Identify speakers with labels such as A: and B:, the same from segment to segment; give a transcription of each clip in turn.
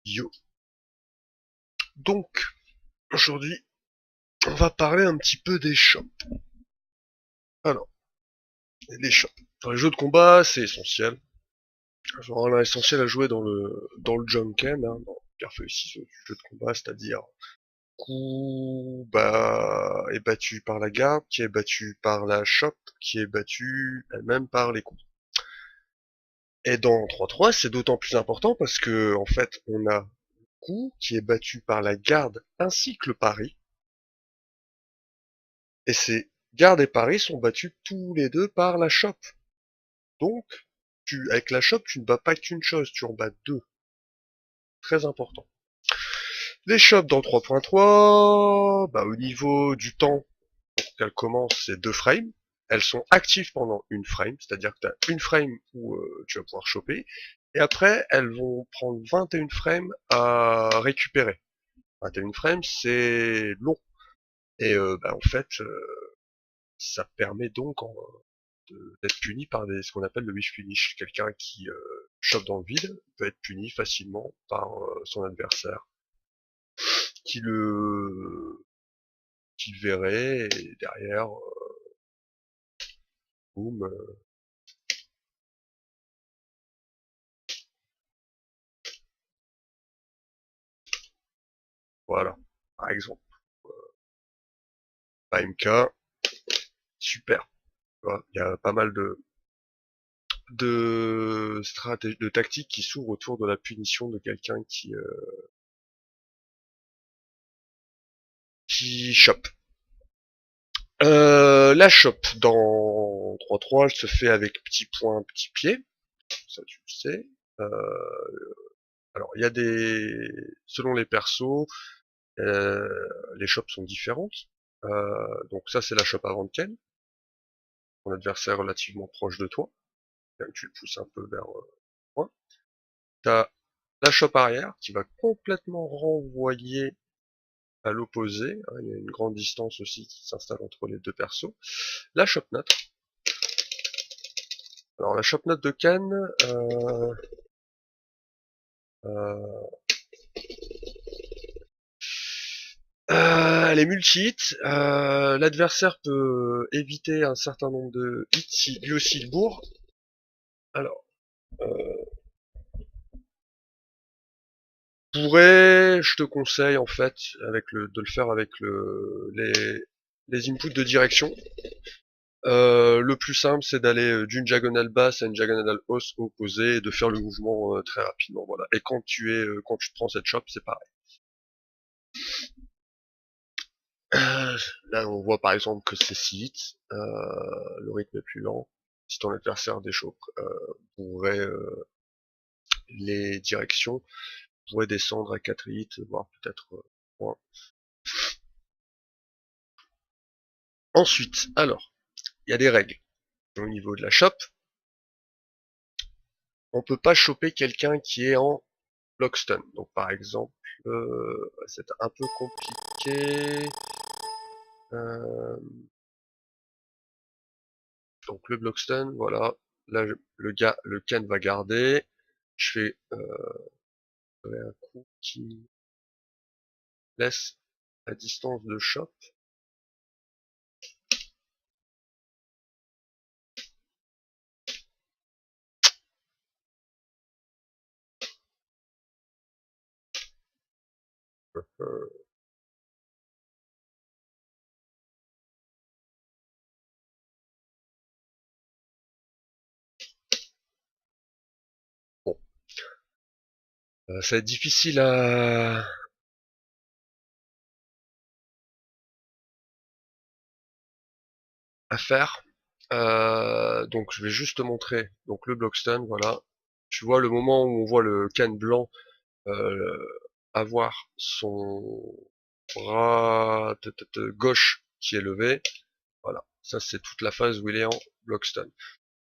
A: Yo. Donc, aujourd'hui, on va parler un petit peu des shops. Alors, les shops. Dans les jeux de combat, c'est essentiel. Genre, essentiel à jouer dans le Junken, dans le pierre feuille ciseaux du jeu de combat, c'est-à-dire coup est battu par la garde, qui est battu par la shop, qui est battue elle-même par les coups. Et dans 3-3, c'est d'autant plus important parce que, en fait, on a coup qui est battu par la garde ainsi que le pari. Et ces garde et pari sont battus tous les deux par la shop. Donc, avec la shop, tu ne bats pas qu'une chose, tu en bats deux. Très important. Les shops dans 3.3, au niveau du temps, pour qu'elles commencent, c'est 2 frames. Elles sont actives pendant une frame, c'est-à-dire que tu as une frame où tu vas pouvoir choper, et après, elles vont prendre 21 frames à récupérer. 21 frames, c'est long. Et en fait, ça permet donc d'être puni par ce qu'on appelle le wish punish. Quelqu'un qui chope dans le vide peut être puni facilement par son adversaire, qui le verrait, et derrière, boum, voilà, par exemple. AMK, super. Voilà, il y a pas mal de stratégies, de tactiques qui s'ouvrent autour de la punition de quelqu'un qui chope. La chope dans 3-3, elle se fait avec petit point, petit pied, ça tu le sais. Alors il y a selon les persos, les shops sont différentes. Donc ça c'est la shop avant de Ken, ton adversaire relativement proche de toi, tu le pousses un peu vers loin. T'as la shop arrière qui va complètement renvoyer à l'opposé, hein, il y a une grande distance aussi qui s'installe entre les deux persos. La shop neutre. Alors la shop neutre de Ken, euh, elle est multi-hit. L'adversaire peut éviter un certain nombre de hits si lui aussi il bourre. Alors, je te conseille en fait de le faire avec les inputs de direction. Le plus simple, c'est d'aller d'une diagonale basse à une diagonale hausse opposée et de faire le mouvement très rapidement. Voilà. Et quand tu te prends cette chope, c'est pareil. Là, on voit par exemple que c'est 6 hits. Le rythme est plus lent. Si ton adversaire déchoppe, pourrait les directions pourraient descendre à 4 hits, voire peut-être moins. Ensuite, alors, il y a des règles. Au niveau de la shop, on peut pas choper quelqu'un qui est en blockstun. Donc par exemple, c'est un peu compliqué. Euh, donc le blockstun, voilà. Là, le Ken va garder. Je fais un coup qui laisse la distance de shop. Euh, bon, ça va être difficile à faire. Donc je vais juste te montrer donc le blockstun, voilà. Tu vois le moment où on voit le Ken blanc euh, avoir son bras gauche qui est levé. Voilà, ça c'est toute la phase où il est en blockstun.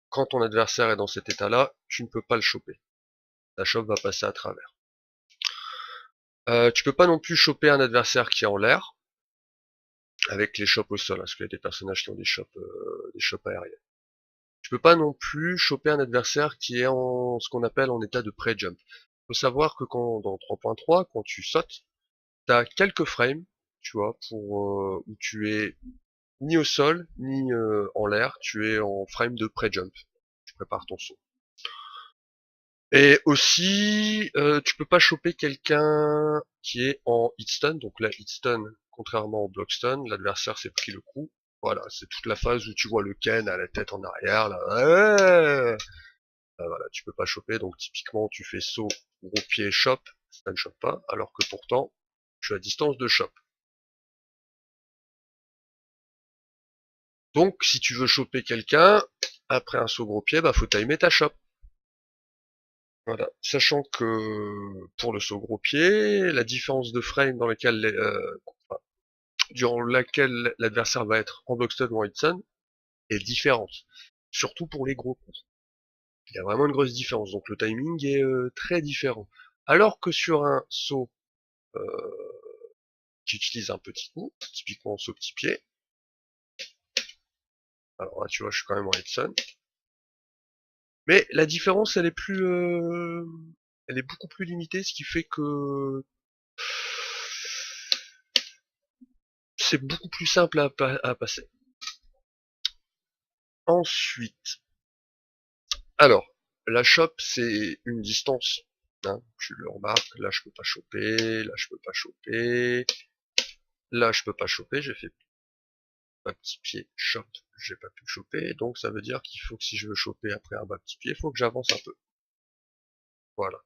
A: Quand ton adversaire est dans cet état-là, tu ne peux pas le choper. La chope va passer à travers. Tu peux pas non plus choper un adversaire qui est en l'air avec les chopes au sol, hein, parce qu'il y a des personnages qui ont des chopes aériennes. Tu peux pas non plus choper un adversaire qui est en ce qu'on appelle en état de pré-jump. Faut savoir que dans 3.3, quand tu sautes, t'as quelques frames, tu vois, où tu es ni au sol, ni en l'air, tu es en frame de pré-jump. Tu prépares ton saut. Et aussi, tu peux pas choper quelqu'un qui est en hitstun. Donc là, hitstun, contrairement au blockstun, l'adversaire s'est pris le coup. Voilà, c'est toute la phase où tu vois le Ken à la tête en arrière, là. Ouais. Voilà, tu peux pas choper. Donc typiquement, tu fais saut, gros pied, chop, ça ne chope pas, alors que pourtant, je suis à distance de chop. Donc, si tu veux choper quelqu'un, après un saut gros pied, bah faut timer ta chop. Voilà. Sachant que pour le saut gros pied, la différence de frame durant laquelle l'adversaire va être en blockstun ou en hitstun est différente. Surtout pour les gros coups. Il y a vraiment une grosse différence. Donc le timing est très différent. Alors que sur un saut euh, qui utilise un petit coup, typiquement saut petit pied, alors là tu vois je suis quand même en hitstun, mais la différence elle est beaucoup plus limitée, ce qui fait que c'est beaucoup plus simple à passer. Ensuite, alors, la chope, c'est une distance. Hein, tu le remarques, là je peux pas choper, là je peux pas choper, là je peux pas choper, j'ai fait un petit pied chop, j'ai pas pu choper, donc ça veut dire qu'il faut que si je veux choper après un bas petit pied, il faut que j'avance un peu. Voilà.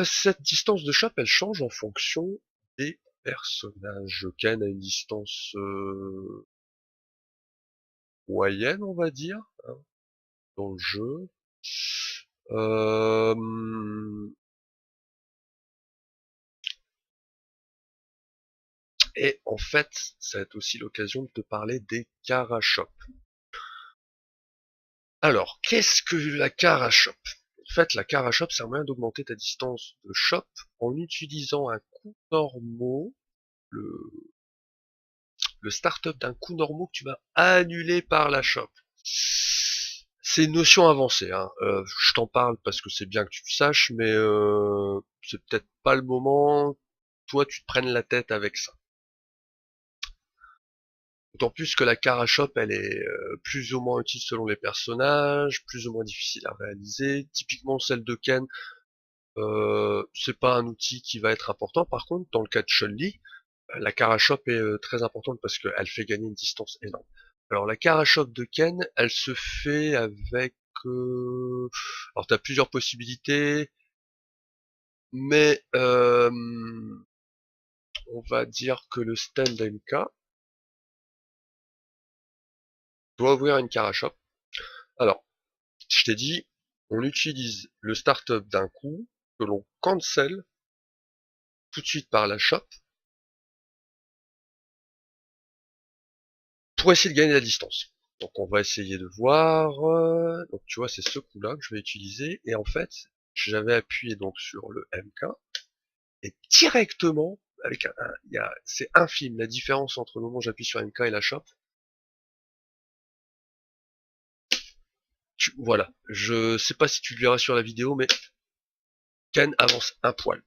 A: Cette distance de chope, elle change en fonction des personnages. Ken a une distance moyenne, on va dire, hein, dans le jeu. Euh, et en fait, ça va être aussi l'occasion de te parler des Karachop. Alors, qu'est-ce que la Karachop? En fait, la Karachop, c'est un moyen d'augmenter ta distance de chop en utilisant un coup normaux, le, le start-up d'un coup normaux que tu vas annuler par la chop. C'est une notion avancée, hein. Je t'en parle parce que c'est bien que tu le saches, mais c'est peut-être pas le moment, toi, tu te prennes la tête avec ça. D'autant plus que la Karachop, elle est plus ou moins utile selon les personnages, plus ou moins difficile à réaliser. Typiquement, celle de Ken, c'est pas un outil qui va être important. Par contre, dans le cas de Chun-Li, la Karachop est très importante parce qu'elle fait gagner une distance énorme. Alors la Karachop de Ken, elle se fait avec... Alors t'as plusieurs possibilités, mais on va dire que le stand MK doit ouvrir une Karachop. Alors, je t'ai dit, on utilise le startup d'un coup que l'on cancel tout de suite par la shop pour essayer de gagner la distance. Donc on va essayer de voir. Donc tu vois, c'est ce coup-là que je vais utiliser. Et en fait, j'avais appuyé donc sur le MK et directement avec c'est infime la différence entre le moment où j'appuie sur MK et la shop. Voilà, je sais pas si tu le verras sur la vidéo, mais Ken avance un poil.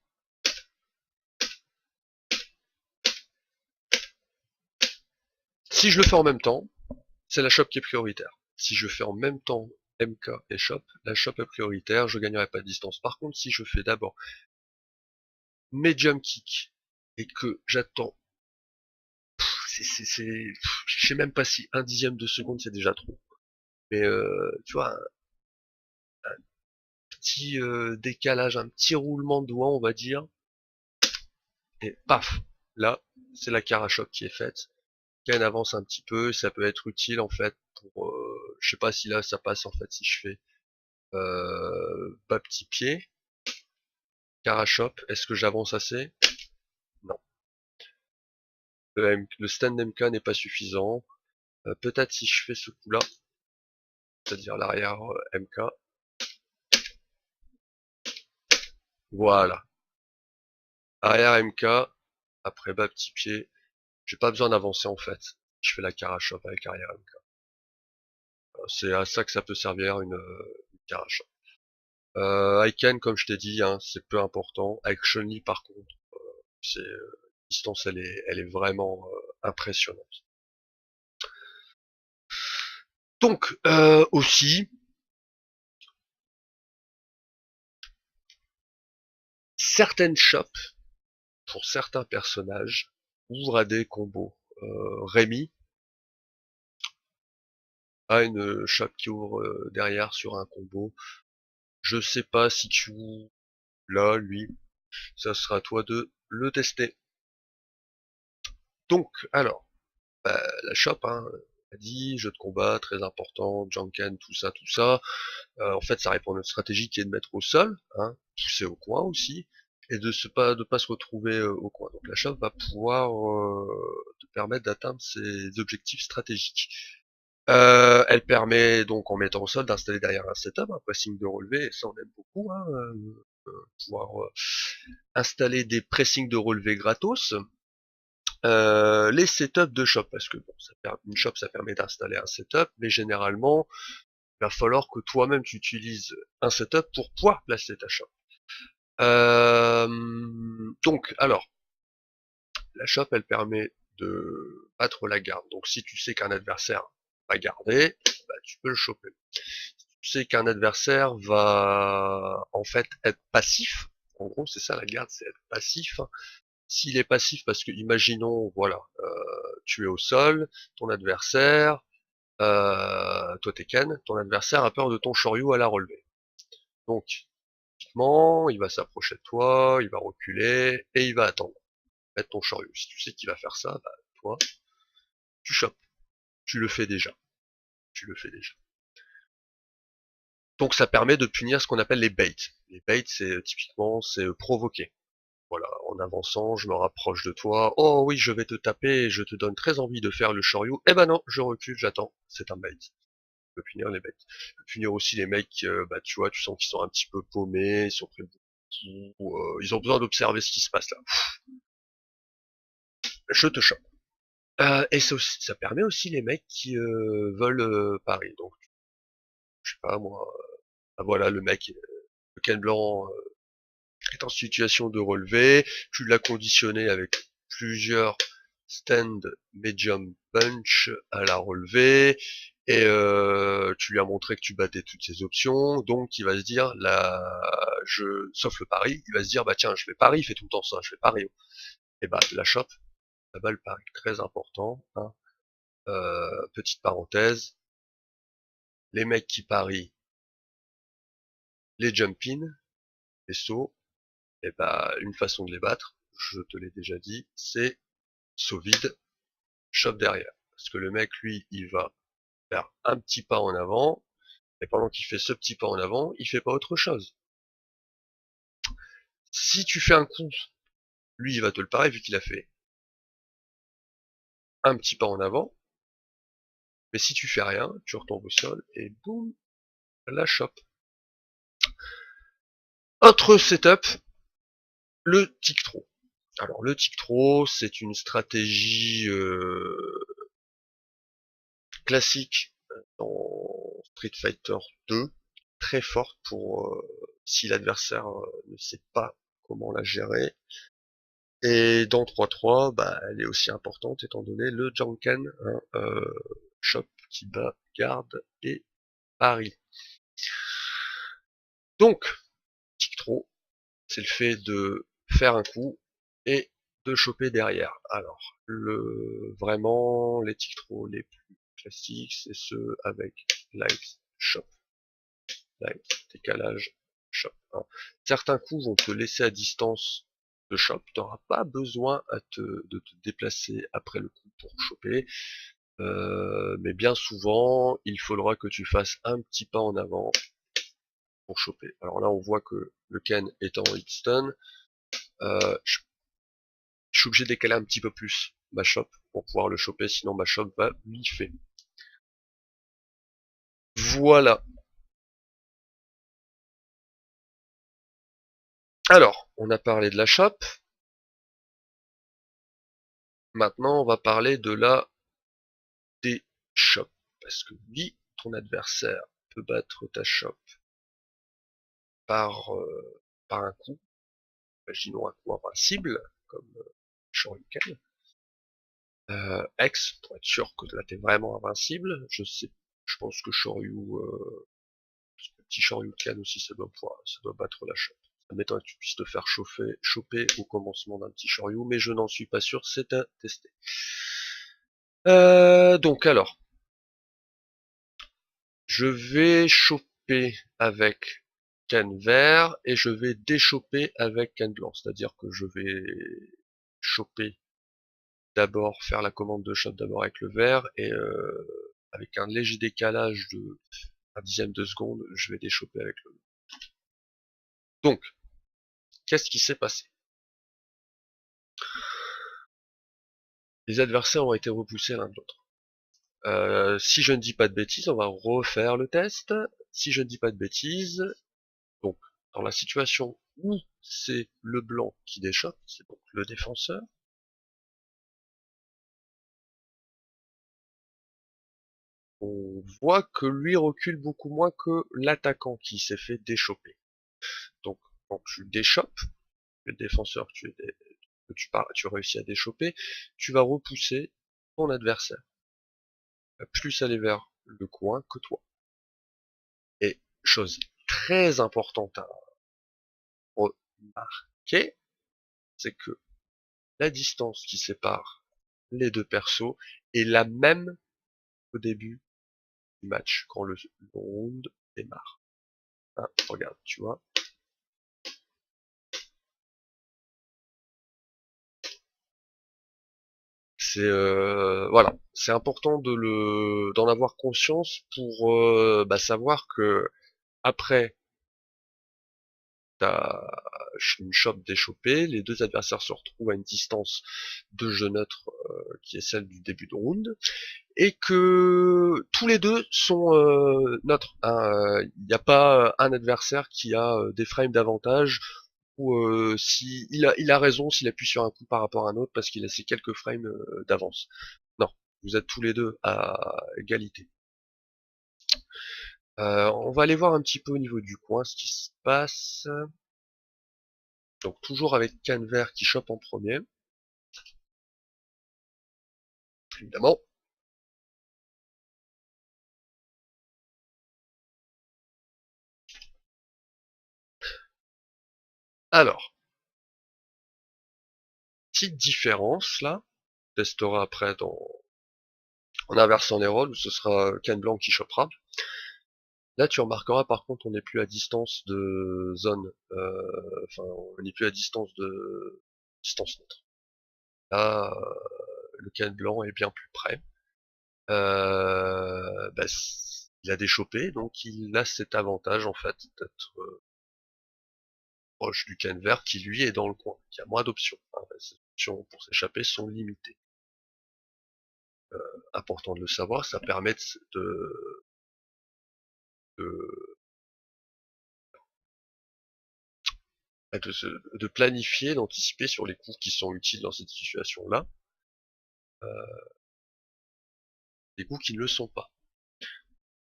A: Si je le fais en même temps, c'est la shop qui est prioritaire. Si je fais en même temps MK et shop, la shop est prioritaire, je gagnerai pas de distance. Par contre, si je fais d'abord medium kick et que j'attends, je sais même pas si un dixième de seconde c'est déjà trop. Mais tu vois, un petit décalage, un petit roulement de doigt, on va dire, et paf, là, c'est la Karachop qui est faite. Ken avance un petit peu, ça peut être utile en fait pour, je sais pas si là ça passe en fait si je fais bas petit pied, Karachop, est-ce que j'avance assez? Non. Le stand MK n'est pas suffisant. Peut-être si je fais ce coup-là, c'est-à-dire l'arrière MK. Voilà. Arrière MK, après bas petit pied. J'ai pas besoin d'avancer en fait. Je fais la Karachop avec arrière MK. C'est à ça que ça peut servir une Karachop. Aiken, comme je t'ai dit, hein, c'est peu important. Avec Chun-Li, par contre, c'est distance, elle est vraiment impressionnante. Donc, aussi, certaines shops, pour certains personnages, ouvrent à des combos. Rémi a une shop qui ouvre derrière sur un combo. Je sais pas si tu l'as, lui. Ça sera à toi de le tester. Donc, alors, la shop, hein, a dit, jeu de combat, très important, Janken, tout ça, tout ça. En fait, ça répond à notre stratégie qui est de mettre au sol, hein, pousser au coin aussi, et de pas se retrouver au coin. Donc la shop va pouvoir te permettre d'atteindre ses objectifs stratégiques. Elle permet donc en mettant au sol d'installer derrière un setup, un pressing de relevé, et ça on aime beaucoup, hein, pouvoir installer des pressings de relevé gratos. Les setups de shop, parce que bon, une shop ça permet d'installer un setup, mais généralement il va falloir que toi-même tu utilises un setup pour pouvoir placer ta shop. Donc, alors, la shop, elle permet de battre la garde. Donc, si tu sais qu'un adversaire va garder, bah, tu peux le choper. Si tu sais qu'un adversaire va, en fait, être passif, en gros, c'est ça la garde, c'est être passif. S'il est passif, parce que, imaginons, voilà, tu es au sol, ton adversaire, toi t'es Ken, ton adversaire a peur de ton Shoryu à la relevée. Donc, il va s'approcher de toi, il va reculer, et il va attendre. Mettre ton Shoryu. Si tu sais qu'il va faire ça, bah, toi, tu chopes. Tu le fais déjà. Tu le fais déjà. Donc ça permet de punir ce qu'on appelle les baits. Les baits, c'est typiquement, c'est provoquer. Voilà, en avançant, je me rapproche de toi. Oh oui, je vais te taper, je te donne très envie de faire le Shoryu. Eh ben non, je recule, j'attends. C'est un bait. Je peux punir les baits. Je peux punir aussi les mecs, bah tu vois, tu sens qu'ils sont un petit peu paumés, ils sont pris de coup, ils ont besoin d'observer ce qui se passe là. Je te chope. Et ça permet aussi les mecs qui veulent Paris. Donc, je sais pas moi, voilà, le Ken Blanc est en situation de relever. Tu l'as conditionné avec plusieurs stand medium punch à la relever. Et tu lui as montré que tu battais toutes ses options. Donc, il va se dire, sauf le pari, il va se dire, bah tiens, je fais pari, il fait tout le temps ça, je fais pari. Et bah, la chope, là-bas, le pari très important. Hein. Petite parenthèse, les mecs qui parient les jump-in, les sauts, et bah une façon de les battre, je te l'ai déjà dit, c'est saut vide, chope derrière. Parce que le mec, lui, il va faire un petit pas en avant, et pendant qu'il fait ce petit pas en avant, il fait pas autre chose. Si tu fais un coup, lui, il va te le parer vu qu'il a fait un petit pas en avant, mais si tu fais rien, tu retombes au sol, et boum, la chope. Autre setup, le tic-throw. Alors le tic-throw, c'est une stratégie classique dans Street Fighter 2, très forte pour si l'adversaire ne sait pas comment la gérer. Et dans 3-3, bah, elle est aussi importante étant donné le Janken, hein, Chop qui bat, garde et Paris. Donc, tic throw, c'est le fait de faire un coup et de choper derrière. Alors, vraiment, les tic throws les plus classiques, c'est ceux avec light chop, light décalage chop. Hein. Certains coups vont te laisser à distance de chop, tu n'auras pas besoin de te déplacer après le coup pour choper, mais bien souvent, il faudra que tu fasses un petit pas en avant pour choper. Alors là, on voit que le Ken est en hitstun, je suis obligé de décaler un petit peu plus ma shop pour pouvoir le choper, sinon ma shop va biffer. Voilà. Alors, on a parlé de la shop. Maintenant, on va parler de la D-shop. Parce que oui, ton adversaire peut battre ta shop par un coup, imaginons un coup invincible, comme Shoryuken, X, pour être sûr que là t'es vraiment invincible. Je pense que le petit Shoryuken aussi, ça doit battre la chope. Ça m'étonne que tu puisses te faire choper au commencement d'un petit Shoryu, mais je n'en suis pas sûr, c'est à tester. Donc alors, je vais choper avec Ken vert et je vais déchoper avec Ken blanc, c'est-à-dire que je vais choper d'abord, faire la commande de shot d'abord avec le vert et avec un léger décalage de un dixième de seconde, je vais déchoper avec le blanc. Donc, qu'est-ce qui s'est passé? Les adversaires ont été repoussés l'un de l'autre. Si je ne dis pas de bêtises, on va refaire le test. Si je ne dis pas de bêtises, donc dans la situation où c'est le blanc qui déchoppe, c'est donc le défenseur, on voit que lui recule beaucoup moins que l'attaquant qui s'est fait déchoper. Donc quand tu déchopes, le défenseur que tu réussis à déchoper, tu vas repousser ton adversaire. Il va plus aller vers le coin que toi. Et chose très importante à remarquer, c'est que la distance qui sépare les deux persos est la même au début du match, quand le round démarre. Hein, regarde, tu vois. Voilà, c'est important d'en avoir conscience pour savoir que après t'as une chope déchopée, les deux adversaires se retrouvent à une distance de jeu neutre qui est celle du début de round, et que tous les deux sont neutres. Il n'y a pas un adversaire qui a des frames d'avantage ou si il a raison s'il appuie sur un coup par rapport à un autre parce qu'il a ces quelques frames d'avance. Non, vous êtes tous les deux à égalité. On va aller voir un petit peu au niveau du coin ce qui se passe. Donc toujours avec Can vert qui chope en premier, évidemment. Alors, petite différence là, on testera après en inversant les rôles où ce sera Can blanc qui chopera. Là, tu remarqueras par contre, on n'est plus à distance de zone, enfin, on n'est plus à distance neutre. Là, le can blanc est bien plus près. Il a déchopé, donc il a cet avantage en fait d'être proche du can vert qui lui est dans le coin, qui a moins d'options. Hein. Les options pour s'échapper sont limitées. Important de le savoir, ça permet de, de planifier, d'anticiper sur les coups qui sont utiles dans cette situation-là, les coups qui ne le sont pas.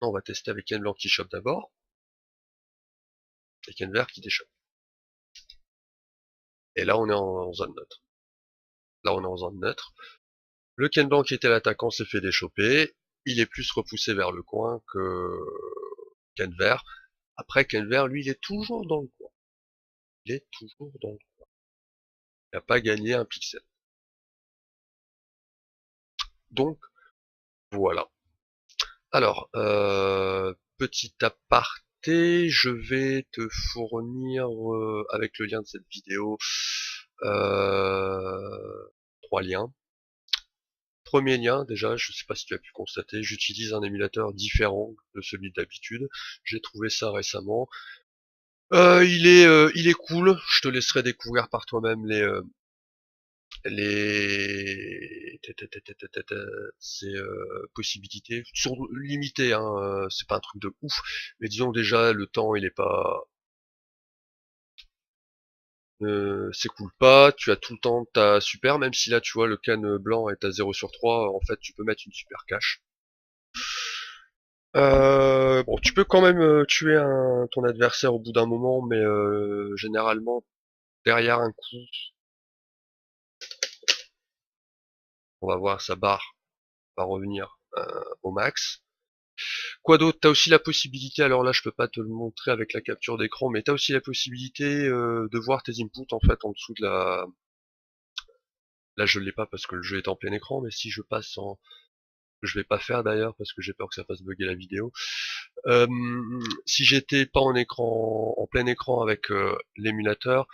A: On va tester avec Ken blanc qui chope d'abord, et Ken vert qui déchoppe. Et là on est en zone neutre. Là on est en zone neutre. Le Ken blanc qui était l'attaquant s'est fait déchoper, il est plus repoussé vers le coin que Ken vert. Après Ken vert, lui, il est toujours dans le coin. Il est toujours dans le coin. Il n'a pas gagné un pixel. Donc, voilà. Alors, petit aparté, je vais te fournir, avec le lien de cette vidéo, 3 liens. Premier lien, déjà, je ne sais pas si tu as pu constater, j'utilise un émulateur différent de celui d'habitude. J'ai trouvé ça récemment. Il est cool. Je te laisserai découvrir par toi-même les ces possibilités. Sont limitées, hein. C'est pas un truc de ouf, mais disons déjà le temps il est pas s'écoule pas, tu as tout le temps ta super, même si là tu vois le can blanc est à 0/3, en fait tu peux mettre une super cache. Bon, tu peux quand même tuer ton adversaire au bout d'un moment, mais généralement, derrière un coup, on va voir sa barre va revenir au max. Quoi d'autre? T'as aussi la possibilité, alors là je peux pas te le montrer avec la capture d'écran, mais t'as aussi la possibilité de voir tes inputs en fait en dessous de la... Là je l'ai pas parce que le jeu est en plein écran, mais si je passe en... Je vais pas faire d'ailleurs parce que j'ai peur que ça fasse bugger la vidéo. Euh, Si j'étais pas en écran, en plein écran avec l'émulateur,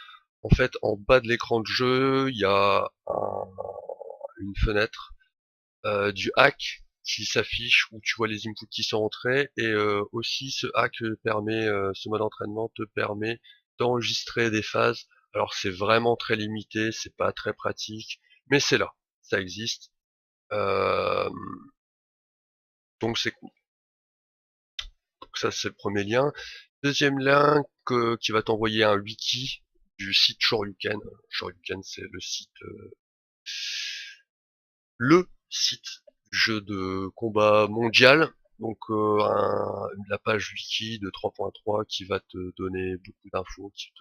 A: en fait en bas de l'écran de jeu, il y a une fenêtre du hack qui s'affiche où tu vois les inputs qui sont entrés et aussi ce hack permet, ce mode entraînement te permet d'enregistrer des phases. Alors c'est vraiment très limité, c'est pas très pratique, mais c'est là, ça existe. Euh, donc c'est cool. Donc ça c'est le premier lien. Deuxième lien qui va t'envoyer un wiki du site Shoryuken. Shoryuken c'est le site jeu de combat mondial. Donc la page wiki de 3.3 qui va te donner beaucoup d'infos, qui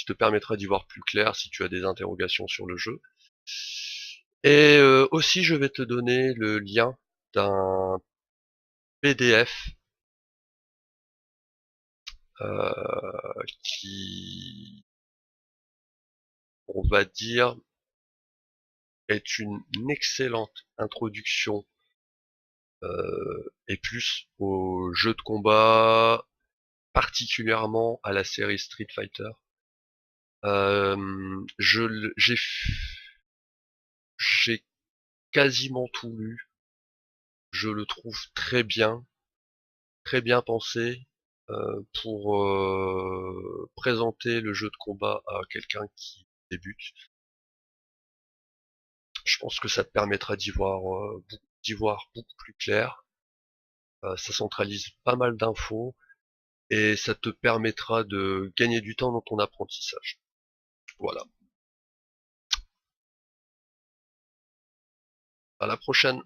A: te permettra d'y voir plus clair si tu as des interrogations sur le jeu. Et aussi je vais te donner le lien d'un PDF qui, on va dire, est une excellente introduction et plus aux jeux de combat, particulièrement à la série Street Fighter. J'ai quasiment tout lu. Je le trouve très bien pensé pour présenter le jeu de combat à quelqu'un qui débute. Je pense que ça te permettra d'y voir beaucoup plus clair. Ça centralise pas mal d'infos et ça te permettra de gagner du temps dans ton apprentissage. Voilà. À la prochaine.